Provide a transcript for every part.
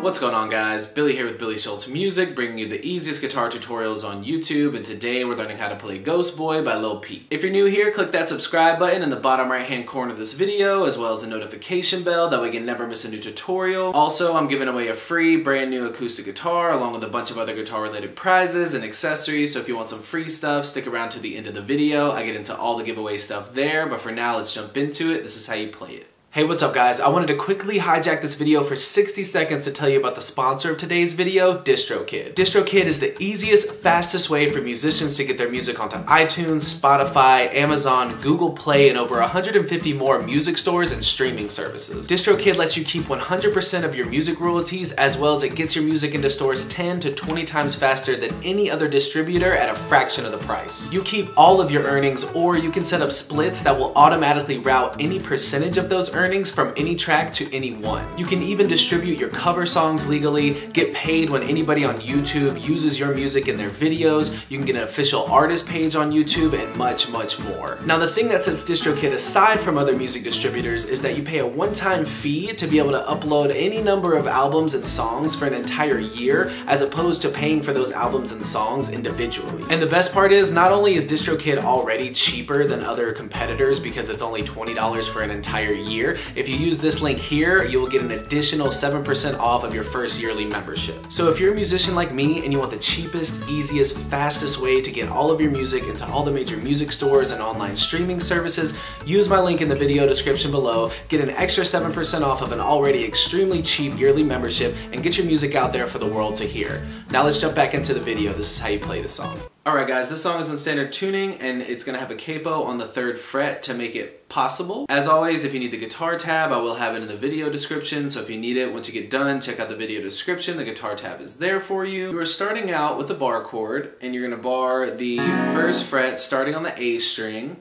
What's going on, guys? Billy here with Billy Schultz Music, bringing you the easiest guitar tutorials on YouTube, and today we're learning how to play Ghost Boy by Lil Peep. If you're new here, click that subscribe button in the bottom right hand corner of this video, as well as the notification bell, that way you can never miss a new tutorial. Also, I'm giving away a free brand new acoustic guitar along with a bunch of other guitar related prizes and accessories, so if you want some free stuff, stick around to the end of the video. I get into all the giveaway stuff there, but for now, let's jump into it. This is how you play it. Hey, what's up, guys? I wanted to quickly hijack this video for 60 seconds to tell you about the sponsor of today's video, DistroKid. DistroKid is the easiest, fastest way for musicians to get their music onto iTunes, Spotify, Amazon, Google Play, and over 150 more music stores and streaming services. DistroKid lets you keep 100% of your music royalties, as well as it gets your music into stores 10 to 20 times faster than any other distributor at a fraction of the price. You keep all of your earnings, or you can set up splits that will automatically route any percentage of those earnings from any track to any one. You can even distribute your cover songs legally, get paid when anybody on YouTube uses your music in their videos, you can get an official artist page on YouTube, and much, much more. Now, the thing that sets DistroKid aside from other music distributors is that you pay a one-time fee to be able to upload any number of albums and songs for an entire year, as opposed to paying for those albums and songs individually. And the best part is, not only is DistroKid already cheaper than other competitors because it's only $20 for an entire year, if you use this link here, you will get an additional 7% off of your first yearly membership. So if you're a musician like me and you want the cheapest, easiest, fastest way to get all of your music into all the major music stores and online streaming services, use my link in the video description below, get an extra 7% off of an already extremely cheap yearly membership, and get your music out there for the world to hear. Now let's jump back into the video. This is how you play the song. Alright guys, this song is in standard tuning, and it's going to have a capo on the 3rd fret to make it possible. As always, if you need the guitar tab, I will have it in the video description, so if you need it, once you get done, check out the video description. The guitar tab is there for you. You are starting out with the bar chord, and you're going to bar the 1st fret starting on the A string,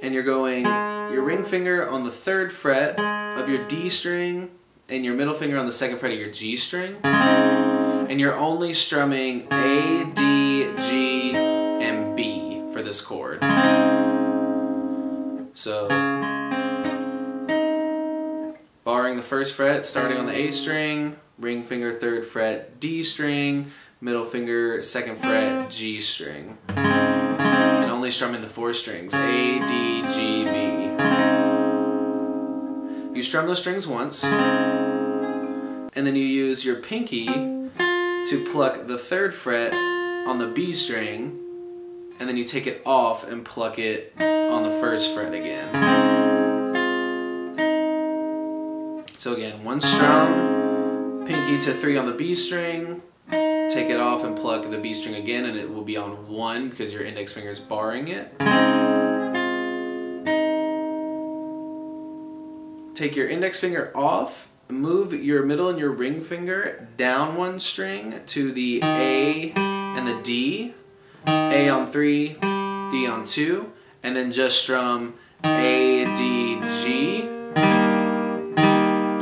and you're going your ring finger on the 3rd fret of your D string, and your middle finger on the 2nd fret of your G string. And you're only strumming A, D, G, and B for this chord. So, barring the 1st fret, starting on the A string, ring finger 3rd fret, D string, middle finger 2nd fret, G string. And only strumming the 4 strings, A, D, G, B. You strum those strings once, and then you use your pinky to pluck the 3rd fret on the B string, and then you take it off and pluck it on the 1st fret again. So again, one strum, pinky to 3 on the B string, take it off and pluck the B string again, and it will be on 1 because your index finger is barring it. Take your index finger off, move your middle and your ring finger down 1 string to the A and the D, A on 3, D on 2, and then just strum A, D, G,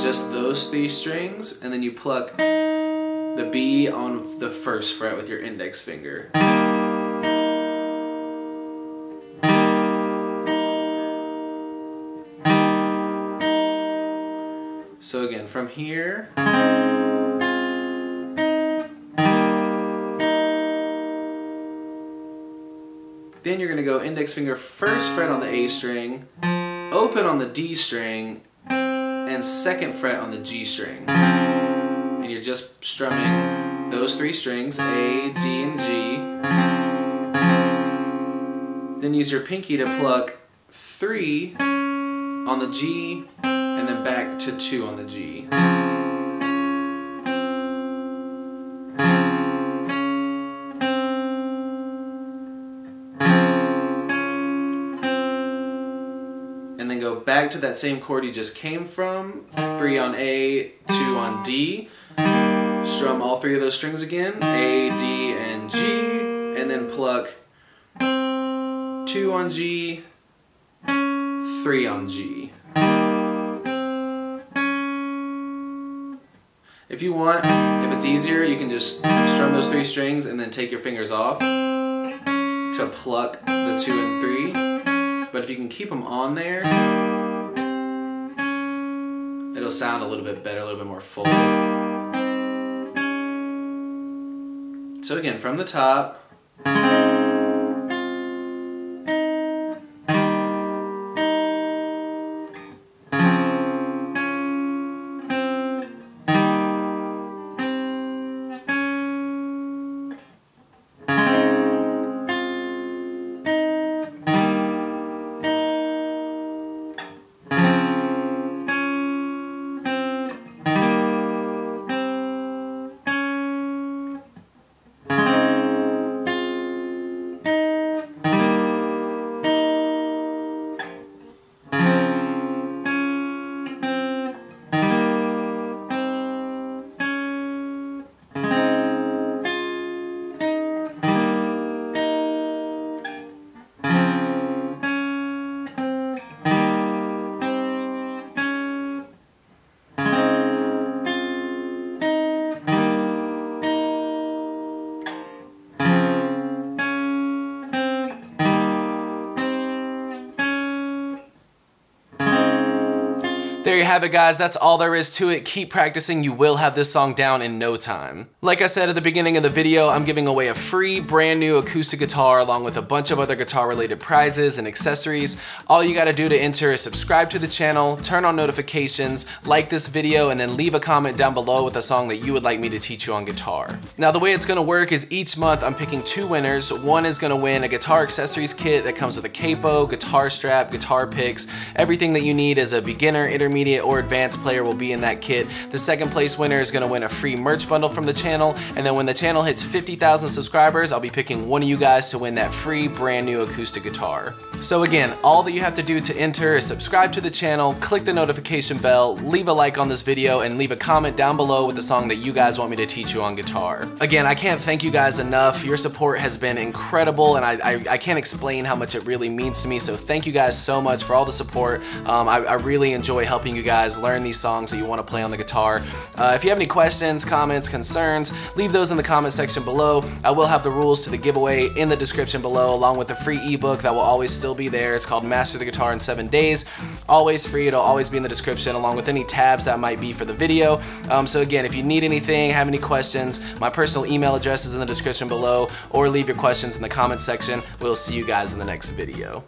just those 3 strings, and then you pluck the B on the 1st fret with your index finger. So again, from here, then you're going to go index finger 1st fret on the A string, open on the D string, and 2nd fret on the G string. And you're just strumming those 3 strings, A, D, and G. Then use your pinky to pluck 3 on the G, and then back to 2 on the G. And then go back to that same chord you just came from, 3 on A, 2 on D. Strum all 3 of those strings again, A, D, and G, and then pluck 2 on G, 3 on G. If you want, if it's easier, you can just strum those 3 strings and then take your fingers off to pluck the 2 and 3. But if you can keep them on there, it'll it'll sound a little bit better, a little bit more full. So again, from the top. There you have it, guys. That's all there is to it. Keep practicing. You will have this song down in no time. Like I said at the beginning of the video, I'm giving away a free brand new acoustic guitar along with a bunch of other guitar related prizes and accessories. All you gotta do to enter is subscribe to the channel, turn on notifications, like this video, and then leave a comment down below with a song that you would like me to teach you on guitar. Now the way it's gonna work is each month I'm picking 2 winners. One is gonna win a guitar accessories kit that comes with a capo, guitar strap, guitar picks. Everything that you need as a beginner, intermediate, or advanced player will be in that kit. The second place winner is gonna win a free merch bundle from the channel, and then when the channel hits 50,000 subscribers, I'll be picking one of you guys to win that free brand new acoustic guitar. So again, all that you have to do to enter is subscribe to the channel, click the notification bell, leave a like on this video, and leave a comment down below with the song that you guys want me to teach you on guitar. Again, I can't thank you guys enough. Your support has been incredible, and I can't explain how much it really means to me, so thank you guys so much for all the support. I really enjoy helping you guys learn these songs that you want to play on the guitar. If you have any questions, comments, concerns, leave those in the comment section below. I will have the rules to the giveaway in the description below, along with the free ebook that will always still be there. It's called Master the Guitar in 7 Days. Always free. It'll always be in the description, along with any tabs that might be for the video. So again, if you need anything, have any questions, my personal email address is in the description below, or leave your questions in the comment section. We'll see you guys in the next video.